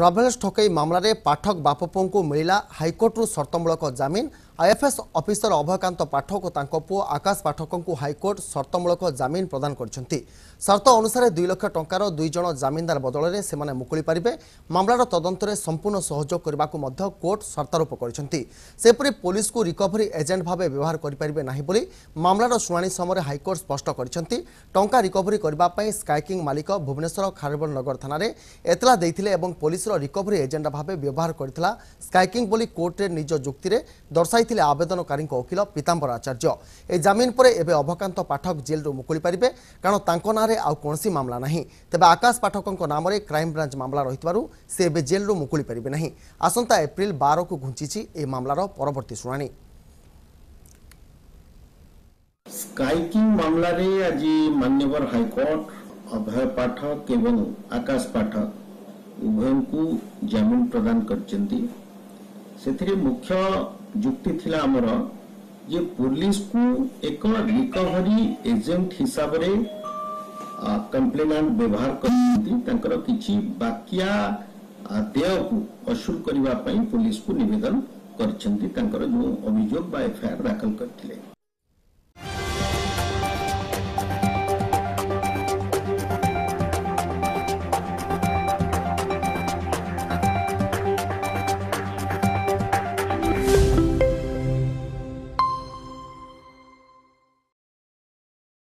Travels ठकई मामला रे पाठक बापपुओं को मिला हाइकोर्टरू शर्तमूलक जमीन। आईएफएस ऑफिसर अभयकांत पाठक और तांको पुओ आकाश पाठक को हाइकोर्ट शर्तमूलक जमीन प्रदान करछंती। शर्त अनुसार 2 लाख टंकार 2 जण जमीनदार बदल में सेमाने मुकुली पारिबे। मामलार तदंतरे संपूर्ण सहयोग करने को मध्य कोर्ट शर्तारोप करछंती। सेपरि पुलिस को रिकवरी एजेंट भाव व्यवहार करिपारिबे नाही बोली मामलार शुणाणी समय हाइकोर्ट स्पष्ट करछंती। टंका रिकवरी करबा पई स्काईकिंग मालिक भुवनेश्वर खारबल नगर थाना रे एतला देथिले एवं पुलिस रिकवरी एजेंट भाव व्यवहार करथिला स्काईकिंग बोली कोर्ट रे निज जुक्ति रे दर्शाइथिले आवेदनकारी वकील पीतांबर आचार्य। ए जमीन पर एबे अभयकांत पाठक जेल रू मुकुली पारिबे कारण तांको नारे आउ कोनसी मामला नाही। तेबे आकाश पाठक नाम रे क्राइम ब्रांच मामला रहितबारु से एबे जेल रू मुकुली पारिबे नाही। आसंता एप्रिल 12 को घुंचीची ए मामलार परवर्ती शुणाणी। स्काईकिंग मामला रे आज माननीय हाईकोर्ट अभय पाठक एवं आकाश पाठक उभय को जमीन प्रदान करचंती। सेथिरे मुख्य जुक्ति थिला हमर जे पुलिस को एक रिकवरी एजेंट हिसाब रे कंप्लेनेंट व्यवहार करचंती। तांकर किछि बाकिया देय को वसूल करबा पई पुलिस को निवेदन करचंती। तांकर जो अभियोग बा एफआईआर दाखल करथिले।